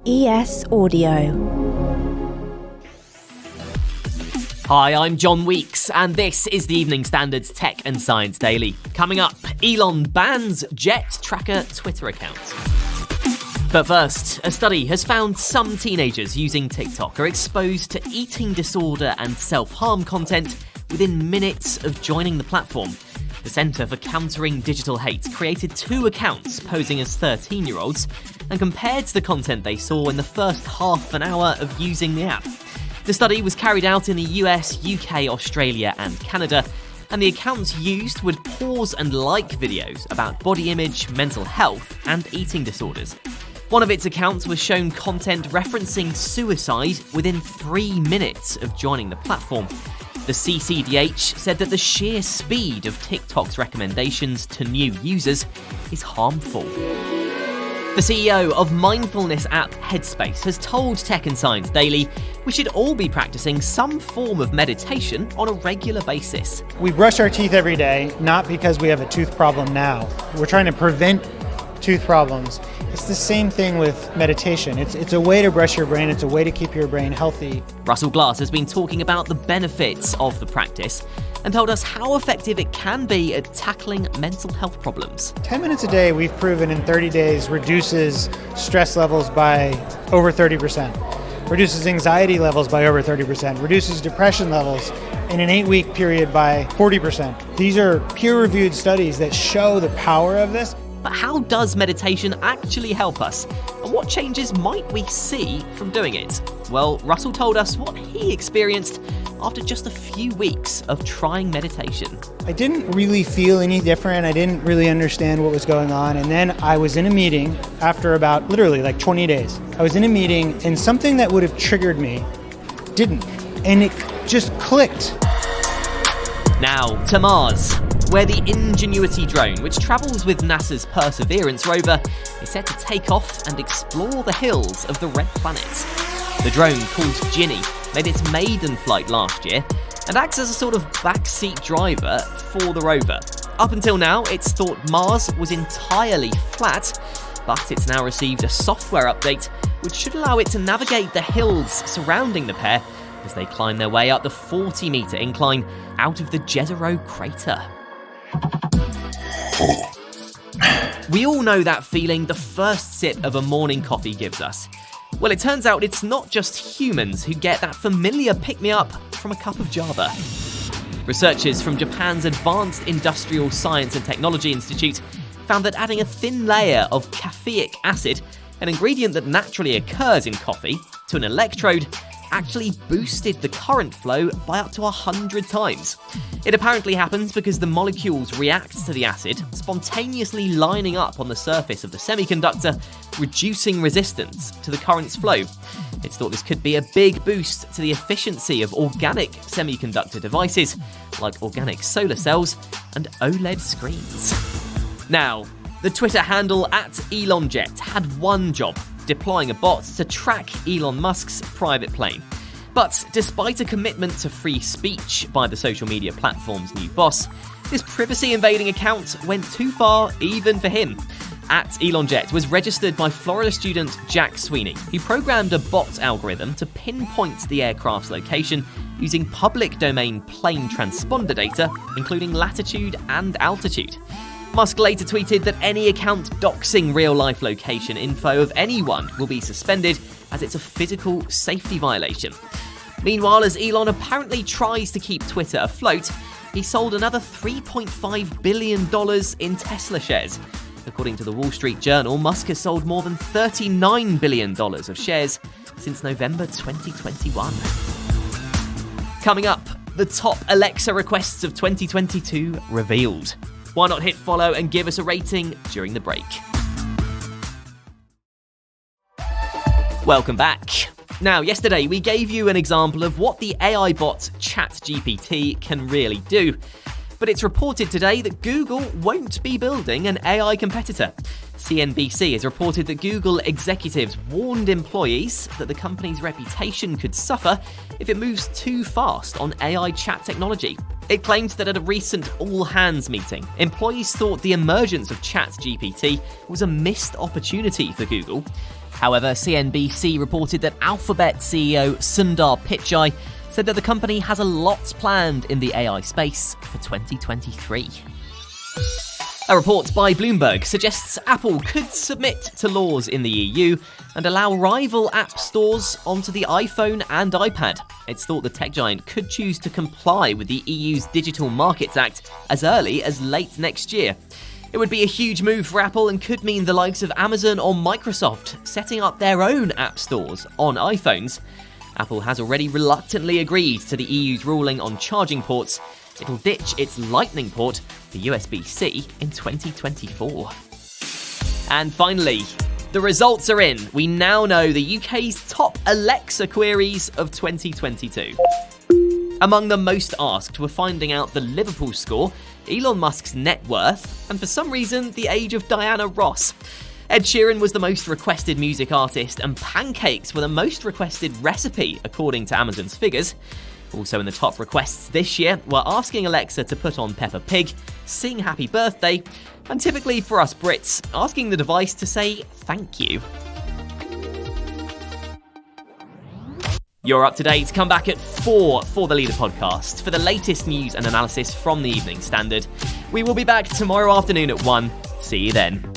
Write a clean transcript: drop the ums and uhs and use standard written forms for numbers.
ES Audio. Hi, I'm John Weeks, and this is the Evening Standard's Tech and Science Daily. Coming up, Elon bans Jet Tracker Twitter account. But first, a study has found some teenagers using TikTok are exposed to eating disorder and self-harm content within minutes of joining the platform. The Centre for Countering Digital Hate created 2 accounts posing as 13-year-olds and compared the content they saw in the first half an hour of using the app. The study was carried out in the US, UK, Australia and Canada, and the accounts used would pause and like videos about body image, mental health and eating disorders. One of its accounts was shown content referencing suicide within 3 minutes of joining the platform. The CCDH said that the sheer speed of TikTok's recommendations to new users is harmful. The CEO of mindfulness app Headspace has told Tech and Science Daily we should all be practicing some form of meditation on a regular basis. We brush our teeth every day, not because we have a tooth problem now. We're trying to prevent tooth problems. It's the same thing with meditation. It's a way to brush your brain. It's a way to keep your brain healthy. Russell Glass has been talking about the benefits of the practice and told us how effective it can be at tackling mental health problems. 10 minutes a day, we've proven in 30 days, reduces stress levels by over 30%, reduces anxiety levels by over 30%, reduces depression levels in an 8-week period by 40%. These are peer-reviewed studies that show the power of this. But how does meditation actually help us? And what changes might we see from doing it? Well, Russell told us what he experienced after just a few weeks of trying meditation. I didn't really feel any different. I didn't really understand what was going on. And then I was in a meeting after about literally 20 days. I was in a meeting and something that would have triggered me didn't. And it just clicked. Now to Mars, where the Ingenuity drone, which travels with NASA's Perseverance rover, is set to take off and explore the hills of the Red Planet. The drone, called Ginny, made its maiden flight last year and acts as a sort of backseat driver for the rover. Up until now, it's thought Mars was entirely flat, but it's now received a software update which should allow it to navigate the hills surrounding the pair as they climb their way up the 40-metre incline out of the Jezero crater. We all know that feeling the first sip of a morning coffee gives us. Well, it turns out it's not just humans who get that familiar pick-me-up from a cup of Java. Researchers from Japan's Advanced Industrial Science and Technology Institute found that adding a thin layer of caffeic acid, an ingredient that naturally occurs in coffee, to an electrode actually boosted the current flow by up to 100 times. It apparently happens because the molecules react to the acid, spontaneously lining up on the surface of the semiconductor, reducing resistance to the current's flow. It's thought this could be a big boost to the efficiency of organic semiconductor devices, like organic solar cells and OLED screens. Now, the Twitter handle @ElonJet had one job: deploying a bot to track Elon Musk's private plane. But despite a commitment to free speech by the social media platform's new boss, this privacy-invading account went too far even for him. @ElonJet was registered by Florida student Jack Sweeney, who programmed a bot algorithm to pinpoint the aircraft's location using public domain plane transponder data, including latitude and altitude. Musk later tweeted that any account doxing real-life location info of anyone will be suspended, as it's a physical safety violation. Meanwhile, as Elon apparently tries to keep Twitter afloat, he sold another $3.5 billion in Tesla shares. According to the Wall Street Journal, Musk has sold more than $39 billion of shares since November 2021. Coming up, the top Alexa requests of 2022 revealed. Why not hit follow and give us a rating during the break? Welcome back. Now, yesterday we gave you an example of what the AI bot ChatGPT can really do. But it's reported today that Google won't be building an AI competitor. CNBC has reported that Google executives warned employees that the company's reputation could suffer if it moves too fast on AI chat technology. It claimed that at a recent all-hands meeting, employees thought the emergence of ChatGPT was a missed opportunity for Google. However, CNBC reported that Alphabet CEO Sundar Pichai said that the company has a lot planned in the AI space for 2023. A report by Bloomberg suggests Apple could submit to laws in the EU and allow rival app stores onto the iPhone and iPad. It's thought the tech giant could choose to comply with the EU's Digital Markets Act as early as late next year. It would be a huge move for Apple and could mean the likes of Amazon or Microsoft setting up their own app stores on iPhones. Apple has already reluctantly agreed to the EU's ruling on charging ports. It'll ditch its Lightning port for USB-C in 2024. And finally, the results are in. We now know the UK's top Alexa queries of 2022. Among the most asked were finding out the Liverpool score, Elon Musk's net worth, and for some reason, the age of Diana Ross. Ed Sheeran was the most requested music artist, and pancakes were the most requested recipe, according to Amazon's figures. Also in the top requests this year were asking Alexa to put on Peppa Pig, sing Happy Birthday, and typically for us Brits, asking the device to say thank you. You're up to date. Come back at 4 for the Leader podcast for the latest news and analysis from the Evening Standard. We will be back tomorrow afternoon at 1. See you then.